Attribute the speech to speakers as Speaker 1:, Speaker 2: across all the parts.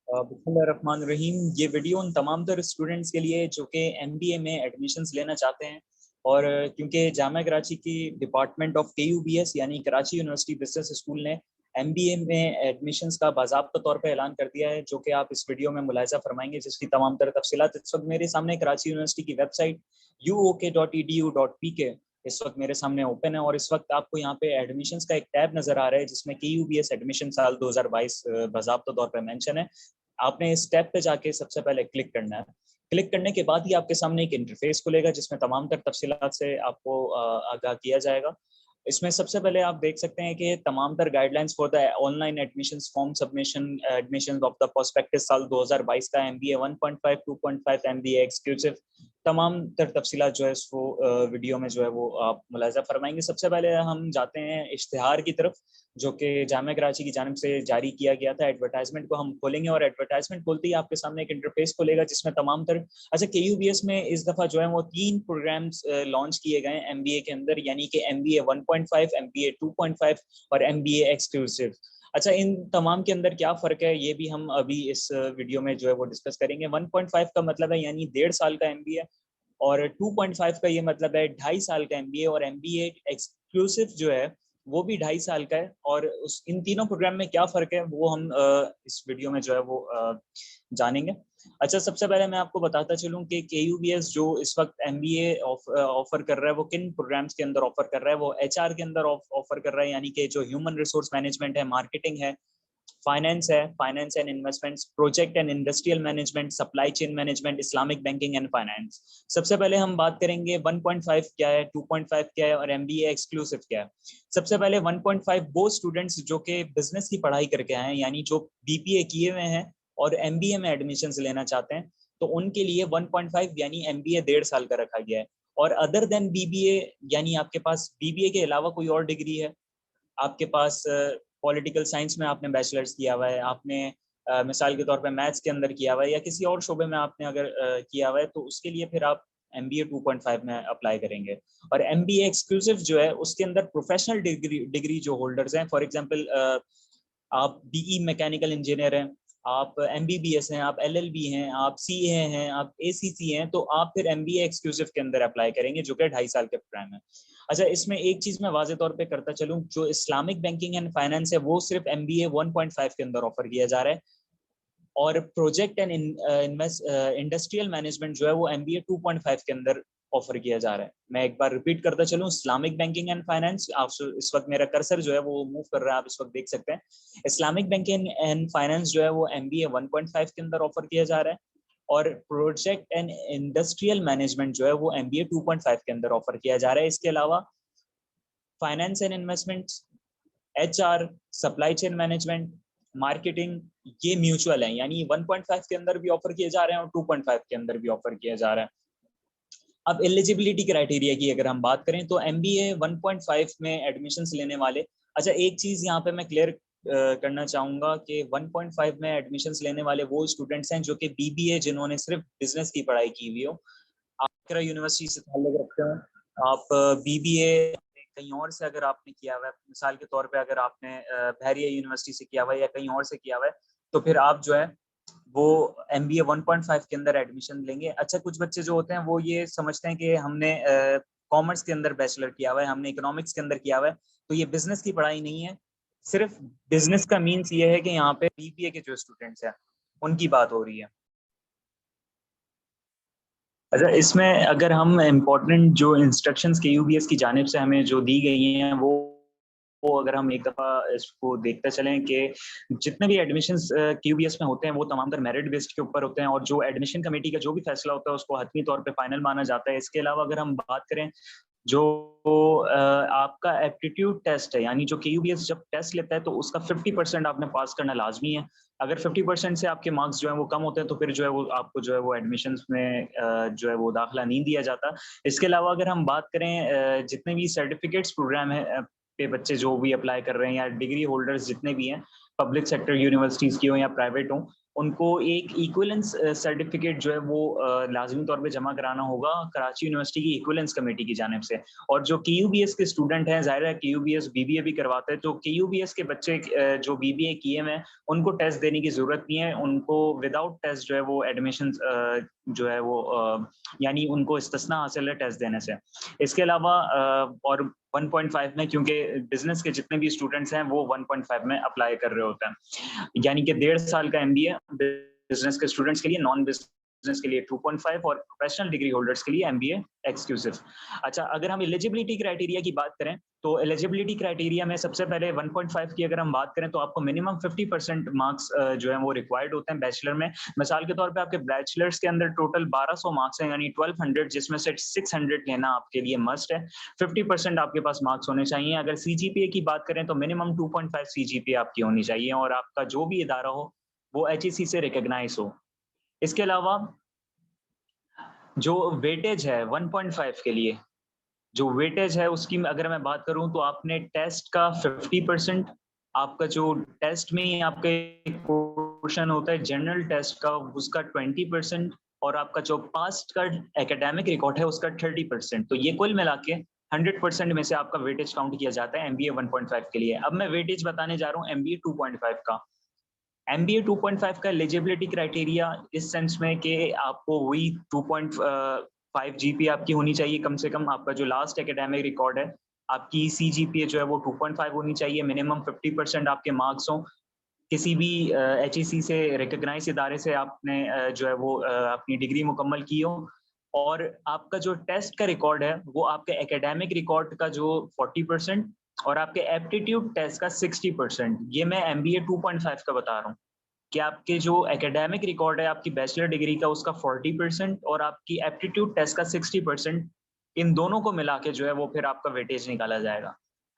Speaker 1: बिस्मिल्लाहिर्रहमानिर्रहीम। ये वीडियो उन तमाम तर स्टूडेंट्स के लिए जो कि एमबीए में एडमिशन्स लेना चाहते हैं और क्योंकि जामिया कराची की डिपार्टमेंट ऑफ केयूबीएस यानी कराची यूनिवर्सिटी बिजनेस स्कूल ने एमबीए में एडमिशन्स का बाज़ाब्ता तौर पे ऐलान कर दिया है, जो कि आप इस वीडियो में मुलाहिज़ा फरमाएंगे, जिसकी तमाम तर तफसीलात इस वक्त मेरे सामने कराची यूनिवर्सिटी की वेबसाइट uok.edu.pk इस वक्त मेरे सामने ओपन है। और इस वक्त आपको यहाँ पे एडमिशन्स का एक टैब नजर आ रहा है जिसमें केयूबीएस एडमिशन साल 2022 बाज़ाब्ता तौर पे मेंशन है। आपने इस टैब पे जाके सबसे पहले क्लिक करना है। क्लिक करने के बाद ही आपके सामने एक इंटरफेस खुलेगा जिसमें तमाम तर तफसीलात से आपको आगाह किया जाएगा। इसमें सबसे पहले आप देख सकते हैं कि तमाम तर guidelines for the online admissions form submission admissions of the prospectus साल 2022 का एमबीए 1.5 2.5 एमबीए एक्सक्लूसिव तमाम तर तफसीलात जो है वो वीडियो में जो है वो आप मुलाहिज़ा फरमाएंगे। सबसे पहले हम जाते हैं इश्तिहार की तरफ, जो कि जामिया कराची की जानिब से जारी किया गया था। एडवर्टाइजमेंट को हम खोलेंगे और एडवर्टाइजमेंट खोलते ही आपके सामने एक इंटरफेस खुलेगा जिसमें तमाम तर केयूबीएस में इस दफा जो है वो 3 प्रोग्राम्स लॉन्च किए गए एमबीए के अंदर, यानी कि एमबीए 1.5, एमबीए 2.5 और एमबीए एक्सक्लूसिव। अच्छा, इन तमाम के अंदर क्या फ़र्क है ये भी हम अभी इस वीडियो में जो है वो डिस्कस करेंगे। 1.5 का मतलब है यानी 1.5 साल का एमबीए, और 2.5 का ये मतलब है 2.5 साल का एमबीए, और एमबीए एक्सक्लूसिव जो है वो भी 2.5 साल का है। और उस इन तीनों प्रोग्राम में क्या फ़र्क है वो हम इस वीडियो में जो है वो जानेंगे। अच्छा, सबसे पहले मैं आपको बताता चलूं कि केयूबीएस जो इस वक्त एमबीए ऑफर कर रहा है वो किन प्रोग्राम्स के अंदर ऑफर कर रहा है। वो एचआर के अंदर ऑफर कर रहा है, यानी कि जो ह्यूमन रिसोर्स मैनेजमेंट है, मार्केटिंग है, फाइनेंस है, finance and investments, project and industrial management, supply chain management, Islamic banking and finance. सबसे पहले हम बात करेंगे 1.5 क्या है, 2.5 क्या है और एमबीए एक्सक्लूसिव क्या है। सबसे पहले 1.5 वो स्टूडेंट्स जो कि बिजनेस की पढ़ाई करके आए हैं, यानी जो बीपीए किए हुए हैं और एमबीए में एडमिशन लेना चाहते हैं, तो उनके लिए 1.5 यानी एमबीए 1.5 साल का रखा गया है। और अदर देन बीबीए, यानी आपके पास बीबीए के अलावा कोई और डिग्री है, आपके पास पॉलिटिकल साइंस में आपने बैचलर्स किया हुआ है, आपने मिसाल के तौर पे मैथ्स के अंदर किया हुआ है, या किसी और शोबे में आपने अगर किया हुआ है, तो उसके लिए फिर आप एमबीए 2.5 में अप्लाई करेंगे। और एमबीए एक्सक्लूसिव जो है उसके अंदर प्रोफेशनल डिग्री जो होल्डर्स हैं, फॉर एग्जांपल आप बीई मैकेनिकल इंजीनियर हैं, आप एमबीबीएस हैं, आप एलएलबी हैं, आप सीए हैं, आप एसीसी हैं, तो आप फिर एमबीए एक्सक्लूसिव के अंदर अप्लाई करेंगे, जो कि 2.5 साल के प्रोग्राम है। अच्छा, इसमें एक चीज मैं वाजे तौर पे करता चलूं, जो इस्लामिक बैंकिंग एंड फाइनेंस है वो सिर्फ एमबीए 1.5 के अंदर ऑफर किया जा रहा है, और प्रोजेक्ट एंड इंडस्ट्रियल मैनेजमेंट जो है वो एमबीए 2.5 के अंदर ऑफर किया जा रहा है। मैं एक बार रिपीट करता चलूं, इस्लामिक बैंकिंग एंड फाइनेंस, आप इस वक्त मेरा कर्सर जो है वो मूव कर रहा है, आप इस वक्त देख सकते हैं। इस्लामिक बैंकिंग एंड फाइनेंस जो है वो एमबीए 1.5 के अंदर ऑफर किया जा रहा है, और प्रोजेक्ट एंड इंडस्ट्रियल मैनेजमेंट जो है वो एमबीए 2.5 के अंदर ऑफर किया जा रहा है। इसके अलावा finance and investment, HR, supply chain management, marketing, ये म्यूचुअल है, यानी 1.5 के अंदर भी ऑफर किए जा रहे हैं और 2.5 के अंदर भी ऑफर किया जा रहा है। अब एलिजिबिलिटी क्राइटेरिया की अगर हम बात करें तो एमबीए 1.5 में एडमिशन्स लेने वाले, अच्छा एक चीज यहाँ पे मैं क्लियर करना चाहूंगा कि 1.5 में एडमिशन्स लेने वाले वो स्टूडेंट्स हैं जो कि बीबीए, जिन्होंने सिर्फ बिजनेस की पढ़ाई की हुई हो, आप यूनिवर्सिटी से ताल्लुक रखते हो, आप बीबीए कहीं और से अगर आपने किया हुआ है, मिसाल के तौर पे अगर आपने बहरिया यूनिवर्सिटी से किया हुआ है या कहीं और से किया हुआ है, तो फिर आप जो है वो एमबीए 1.5 के अंदर एडमिशन लेंगे। अच्छा, कुछ बच्चे जो होते हैं वो ये समझते हैं कि हमने कॉमर्स के अंदर बैचलर किया हुआ है, हमने इकोनॉमिक्स के अंदर किया हुआ है, तो ये बिजनेस की पढ़ाई नहीं है। सिर्फ बिजनेस का मीन्स ये है कि यहाँ पे बीबीए के जो स्टूडेंट्स हैं उनकी बात हो रही है। अच्छा, इसमें अगर हम इम्पोर्टेंट जो इंस्ट्रक्शंस के यूबीएस की जानिब से हमें जो दी गई हैं वो अगर हम एक दफ़ा इसको देखते चलें कि जितने भी एडमिशन्स क्यूबीएस में होते हैं वो तमाम तर मेरिट बेस्ड के ऊपर होते हैं, और जो एडमिशन कमेटी का जो भी फैसला होता है उसको हतमी तौर पे फाइनल माना जाता है। इसके अलावा अगर हम बात करें जो आपका एप्टीट्यूड टेस्ट है, यानी जो केयूबीएस जब टेस्ट लेता है तो उसका 50% आपने पास करना लाजमी है। अगर 50% से आपके मार्क्स जो है वो कम होते हैं तो फिर जो है वो आपको जो है वो एडमिशन्स में जो है वो दाखिला नहीं दिया जाता। इसके अलावा अगर हम बात करें जितने भी सर्टिफिकेट्स प्रोग्राम है पे बच्चे जो भी अप्लाई कर रहे हैं, या डिग्री होल्डर्स जितने भी हैं, पब्लिक सेक्टर यूनिवर्सिटीज़ की हो या प्राइवेट हो, उनको एक इक्विवेलेंस सर्टिफिकेट जो है वो लाजमी तौर पे जमा कराना होगा कराची यूनिवर्सिटी की इक्विवेलेंस कमेटी की जानिब से। और जो KUBS के स्टूडेंट हैं, ज़ाहिर है KUBS BBA भी करवाते हैं, तो KUBS के बच्चे जो BBA किए हैं उनको टेस्ट देने की ज़रूरत नहीं है, उनको विदाउट टेस्ट जो है वो एडमिशन जो है वो यानी उनको इस्तिस्ना हासिल है टेस्ट देने से। इसके अलावा और 1.5 में, क्योंकि बिजनेस के जितने भी स्टूडेंट्स हैं वो 1.5 में अप्लाई कर रहे होते हैं, यानी कि 1.5 साल का MBA बिजनेस के स्टूडेंट्स के लिए, नॉन बिजनेस के लिए 2.5 और प्रोफेशनल डिग्री होल्डर्स के लिए MBA एक्सक्लूसिव। अच्छा, अगर हम एलिजिबिलिटी क्राइटेरिया की बात करें तो एलिजिबिलिटी क्राइटेरिया में सबसे पहले 1.5 की अगर हम बात करें तो आपको मिनिमम 50% मार्क्स जो है वो रिक्वायर्ड होते हैं बैचलर में। मिसाल के तौर पे आपके बैचलर्स के अंदर टोटल 1200 मार्क्स हैं, यानी 1200, जिसमें से 600 लेना आपके लिए मस्ट है। 50% आपके पास मार्क्स होने चाहिए। अगर CGPA की बात करें तो मिनिमम 2.5 CGPA आपकी होनी चाहिए और आपका जो भी इदारा हो वो HEC से रिकॉग्नाइज हो। इसके अलावा जो वेटेज है 1.5 के लिए, जो वेटेज है उसकी अगर मैं बात करूं तो आपने टेस्ट का 50%, आपका जो टेस्ट में आपका एक पोर्शन होता है जनरल टेस्ट का, उसका 20%, और आपका जो पास्ट का एकेडमिक रिकॉर्ड है उसका 30%। तो ये कुल मिला के 100% में से आपका वेटेज काउंट किया जाता है MBA 1.5 के लिए। अब मैं वेटेज बताने जा रहा हूँ MBA 2.5 का। MBA 2.5 का एलिजिबिलिटी क्राइटेरिया इस सेंस में कि आपको वही 2.5 GPA आपकी होनी चाहिए कम से कम। आपका जो लास्ट एकेडमिक रिकॉर्ड है, आपकी CGPA जो है वो 2.5 होनी चाहिए। मिनिमम 50% आपके मार्क्स हों। किसी भी HEC से रिकॉग्नाइज इदारे से आपने जो है वो अपनी डिग्री मुकम्मल की हो, और आपका जो टेस्ट का रिकॉर्ड है वो आपके एकेडमिक रिकॉर्ड का जो 40% और आपके एप्टीट्यूड टेस्ट का 60%। ये मैं MBA 2.5 का बता रहा हूँ कि आपके जो एकेडमिक रिकॉर्ड है आपकी बैचलर डिग्री का उसका 40% और आपकी एप्टीट्यूड टेस्ट का 60%, इन दोनों को मिला के जो है वो फिर आपका वेटेज निकाला जाएगा।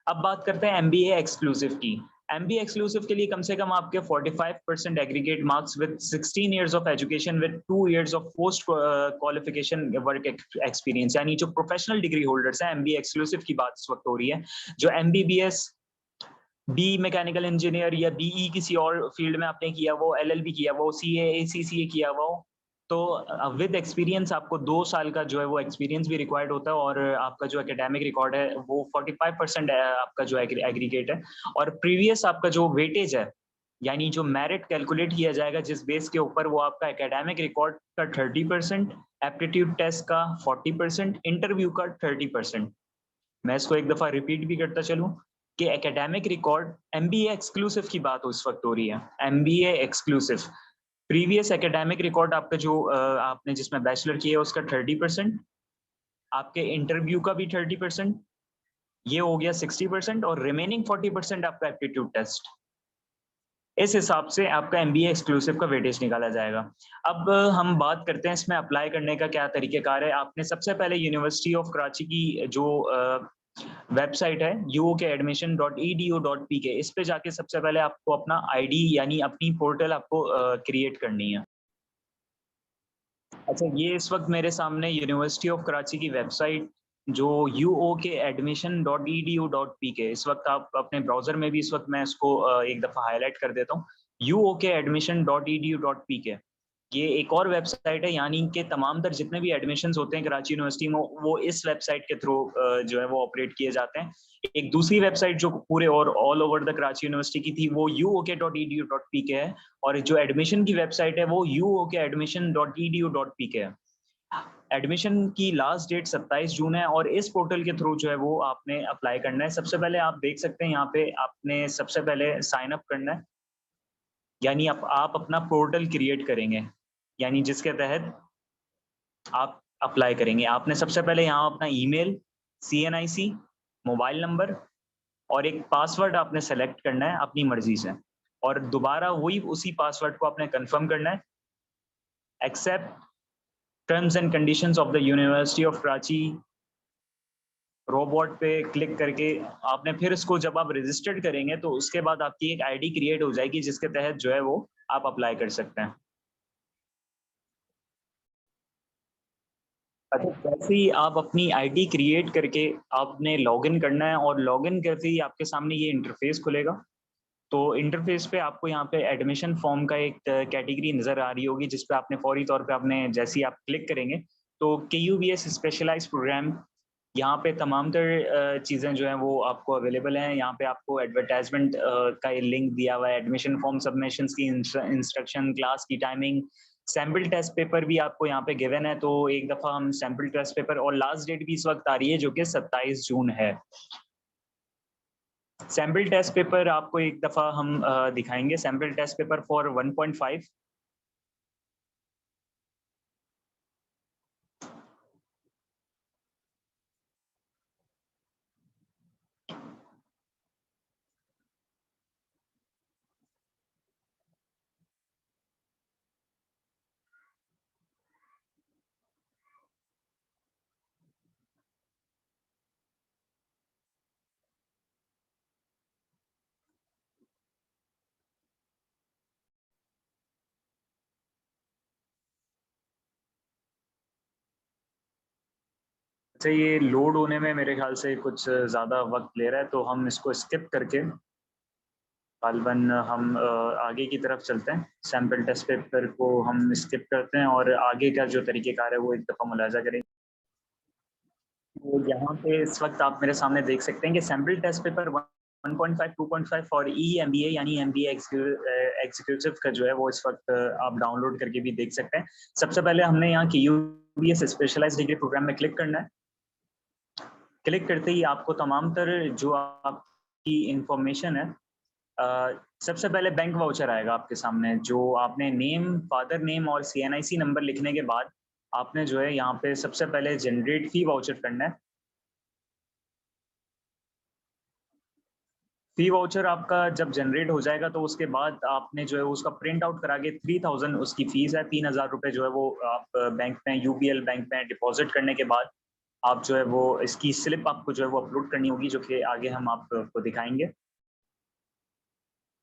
Speaker 1: अब बात करते हैं MBA एक्सक्लूसिव की। MBA एक्सक्लूसिव के लिए कम से कम आपके 45% aggregate marks with 16 years of education with 2 years of post qualification work experience, यानी जो प्रोफेशनल डिग्री होल्डर्स हैं, MBA एक्सक्लूसिव की बात इस वक्त हो रही है। जो MBBS, बी मैकेनिकल इंजीनियर या BE किसी और फील्ड में आपने किया वो, LLB किया वो, CA ACCA किया वो, तो विद एक्सपीरियंस आपको 2 साल का जो है वो एक्सपीरियंस भी रिक्वायर्ड होता है, और आपका जो एकेडमिक रिकॉर्ड है वो 45% आपका जो एग्रीगेट है। और प्रीवियस आपका जो वेटेज है, यानी जो मेरिट कैलकुलेट किया जाएगा जिस बेस के ऊपर, वो आपका एकेडमिक रिकॉर्ड का 30%, एप्टीट्यूड टेस्ट का 40%, इंटरव्यू का 30%। मैं इसको एक दफा रिपीट भी करता चलूं कि एकेडमिक रिकॉर्ड, MBA एक्सक्लूसिव की बात उस वक्त हो रही है, MBA exclusive. Previous academic record आपका जो आपने जिसमें बैचलर किया है उसका 30%, आपके इंटरव्यू का भी 30%, ये हो गया 60%, और रिमेनिंग 40% आपका एप्टीट्यूड टेस्ट। इस हिसाब से आपका MBA एक्सक्लूसिव का वेटेज निकाला जाएगा। अब हम बात करते हैं इसमें अप्लाई करने का क्या तरीक़ेकार है। आपने सबसे पहले यूनिवर्सिटी ऑफ कराची की जो वेबसाइट है uokadmission.edu.pk, इस पे जाके सबसे पहले आपको अपना ID यानी अपनी पोर्टल आपको क्रिएट करनी है। अच्छा, ये इस वक्त मेरे सामने यूनिवर्सिटी ऑफ कराची की वेबसाइट जो uokadmission.edu.pk, इस वक्त आप अपने ब्राउजर में भी, इस वक्त मैं इसको एक दफ़ा हाईलाइट कर देता हूँ, uokadmission.edu.pk। ये एक और वेबसाइट है, यानी कि तमाम तर जितने भी एडमिशंस होते हैं कराची यूनिवर्सिटी में वो इस वेबसाइट के थ्रू जो है वो ऑपरेट किए जाते हैं। एक दूसरी वेबसाइट जो पूरे और all over the Karachi university की थी वो uok.edu.pk है, और जो एडमिशन की वेबसाइट है वो uokadmission.edu.pk है। एडमिशन की लास्ट डेट 27 जून है, और इस पोर्टल के थ्रू जो है वो आपने अप्लाई करना है। सबसे पहले आप देख सकते हैं यहाँ पे आपने सबसे पहले साइन अप करना है, यानी आप अपना पोर्टल क्रिएट करेंगे, यानी जिसके तहत आप अप्लाई करेंगे। आपने सबसे पहले यहाँ अपना ईमेल, CNIC, मोबाइल नंबर और एक पासवर्ड आपने सेलेक्ट करना है अपनी मर्जी से, और दोबारा वही उसी पासवर्ड को आपने कंफर्म करना है। Accept terms and conditions of the university of Karachi रोबोट पे क्लिक करके आपने फिर इसको जब आप रजिस्टर्ड करेंगे तो उसके बाद आपकी एक ID क्रिएट हो जाएगी जिसके तहत जो है वो आप अप्लाई कर सकते हैं। अच्छा, जैसे ही आप अपनी ID क्रिएट करके आपने लॉगिन करना है, और लॉगिन करते ही आपके सामने ये इंटरफेस खुलेगा। तो इंटरफेस पे आपको यहाँ पे एडमिशन फॉर्म का एक कैटेगरी नज़र आ रही होगी, जिस पे आपने फौरी तौर पे आपने जैसे ही आप क्लिक करेंगे तो KUBS स्पेशलाइज्ड प्रोग्राम, यहाँ पे तमाम तर चीज़ें जो हैं वो आपको अवेलेबल हैं। यहाँ पे आपको एडवर्टाइजमेंट का लिंक दिया हुआ है, एडमिशन फॉर्म सबमिशंस की इंस्ट्रक्शन, क्लास की टाइमिंग, सैम्पल टेस्ट पेपर भी आपको यहाँ पे गिवन है। तो एक दफ़ा हम सैम्पल टेस्ट पेपर, और लास्ट डेट भी इस वक्त आ रही है जो कि 27 जून है। सैम्पल टेस्ट पेपर आपको एक दफ़ा हम दिखाएंगे, सैम्पल टेस्ट पेपर फॉर 1.5। अच्छा, ये लोड होने में मेरे ख्याल से कुछ ज़्यादा वक्त ले रहा है, तो हम इसको स्किप करके गालिबन हम आगे की तरफ चलते हैं। सैम्पल टेस्ट पेपर को हम स्किप करते हैं और आगे का जो तरीक़ेकार है वो एक दफ़ा मुलाज़ा करेंगे। तो यहाँ पे इस वक्त आप मेरे सामने देख सकते हैं कि sample test paper 1.5 2.5 for EMBA यानी MBA एग्जीक्यूटिव का जो है वो इस वक्त आप डाउनलोड करके भी देख सकते हैं। सबसे पहले हमने यहाँ KUBS स्पेशलाइज्ड डिग्री प्रोग्राम में क्लिक करना है। क्लिक करते ही आपको तमाम तर जो आपकी इंफॉर्मेशन है, सबसे पहले बैंक वाउचर आएगा आपके सामने, जो आपने नेम, फादर नेम और CNIC नंबर लिखने के बाद आपने जो है यहाँ पे सबसे पहले जनरेट फी वाउचर करना है। फी वाउचर आपका जब जनरेट हो जाएगा तो उसके बाद आपने जो है उसका प्रिंट आउट करा के 3000 उसकी फीस है, 3000 रुपये जो है वो आप बैंक में, UBL बैंक में डिपॉजिट करने के बाद आप जो है वो इसकी स्लिप आपको जो है वो अपलोड करनी होगी, जो कि आगे हम आपको दिखाएंगे।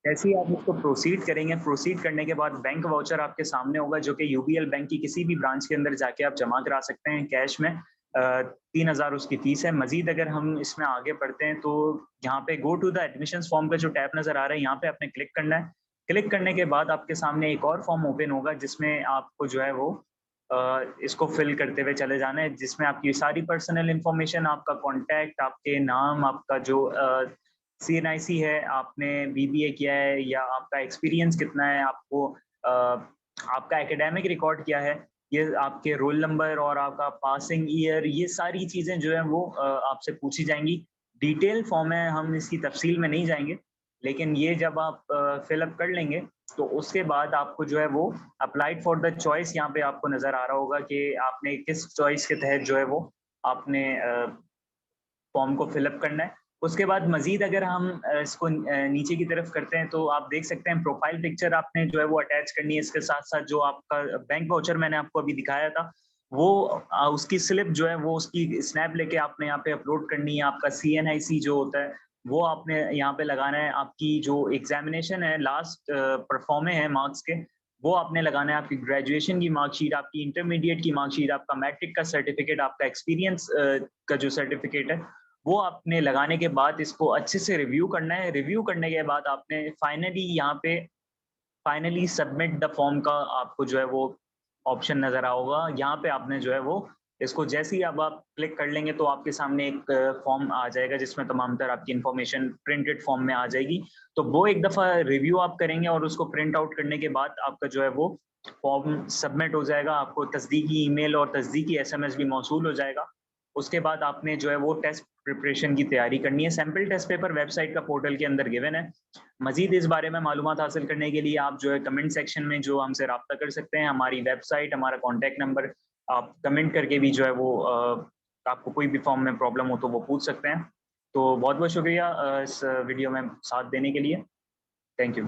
Speaker 1: जैसे ही आप इसको प्रोसीड करेंगे, प्रोसीड करने के बाद बैंक वाउचर आपके सामने होगा, जो कि UBL बैंक की किसी भी ब्रांच के अंदर जाके आप जमा करा सकते हैं कैश में। 3000 उसकी फीस है। मजीद अगर हम इसमें आगे बढ़ते हैं तो यहाँ पे go to the admissions form का जो टैब नज़र आ रहा है, यहाँ पे आपने क्लिक करना है। क्लिक करने के बाद आपके सामने एक और फॉर्म ओपन होगा, जिसमें आपको जो है वो इसको फिल करते हुए चले जाना है, जिसमें आपकी सारी पर्सनल इन्फॉर्मेशन, आपका कॉन्टैक्ट, आपके नाम, आपका जो CNIC है, आपने BBA किया है या आपका एक्सपीरियंस कितना है, आपको आपका एकेडमिक रिकॉर्ड क्या है, ये आपके रोल नंबर और आपका पासिंग ईयर, ये सारी चीज़ें जो हैं वो आपसे पूछी जाएँगी। डिटेल फॉर्म है, हम इसकी तफसील में नहीं जाएँगे, लेकिन ये जब आप फिल अप कर लेंगे तो उसके बाद आपको जो है वो अप्लाइड फॉर द चॉइस, यहाँ पे आपको नज़र आ रहा होगा कि आपने किस चॉइस के तहत जो है वो आपने फॉर्म को फिलअप करना है। उसके बाद मज़ीद अगर हम इसको नीचे की तरफ करते हैं तो आप देख सकते हैं प्रोफाइल पिक्चर आपने जो है वो अटैच करनी है। इसके साथ-साथ जो आपका बैंक वाउचर मैंने आपको अभी दिखाया था, वो उसकी स्लिप जो है वो उसकी स्नैप लेके आपने यहाँ पे अपलोड करनी है। आपका CNIC जो होता है, वो आपने यहाँ पे लगाना है। आपकी जो एग्ज़ामिनेशन है, लास्ट परफॉर्मे है मार्क्स के, वो आपने लगाना है। आपकी ग्रेजुएशन की मार्कशीट, आपकी इंटरमीडिएट की मार्कशीट, आपका मैट्रिक का सर्टिफिकेट, आपका एक्सपीरियंस का जो सर्टिफिकेट है, वो आपने लगाने के बाद इसको अच्छे से रिव्यू करना है। रिव्यू करने के बाद आपने फाइनली सबमिट द फॉर्म का आपको जो है वो ऑप्शन नज़र आओगा। यहाँ पे आपने जो है वो इसको जैसे ही अब आप क्लिक कर लेंगे तो आपके सामने एक फॉर्म आ जाएगा, जिसमें तमाम तरह आपकी इन्फॉर्मेशन प्रिंटेड फॉर्म में आ जाएगी। तो वो एक दफ़ा रिव्यू आप करेंगे और उसको प्रिंट आउट करने के बाद आपका जो है वो फॉर्म सबमिट हो जाएगा। आपको तस्दीकी ईमेल और तस्दीकी SMS भी मौसूल हो जाएगा। उसके बाद आपने जो है वो टेस्ट प्रिपरेशन की तैयारी करनी है। सैम्पल टेस्ट पेपर वेबसाइट का पोर्टल के अंदर गिवन है। मज़ीद इस बारे में मालूमात हासिल करने के लिए आप जो है कमेंट सेक्शन में जो हमसे राब्ता कर सकते हैं। हमारी वेबसाइट, हमारा कॉन्टैक्ट नंबर, आप कमेंट करके भी जो है वो आपको कोई भी फॉर्म में प्रॉब्लम हो तो वो पूछ सकते हैं। तो बहुत-बहुत शुक्रिया इस वीडियो में साथ देने के लिए। Thank you.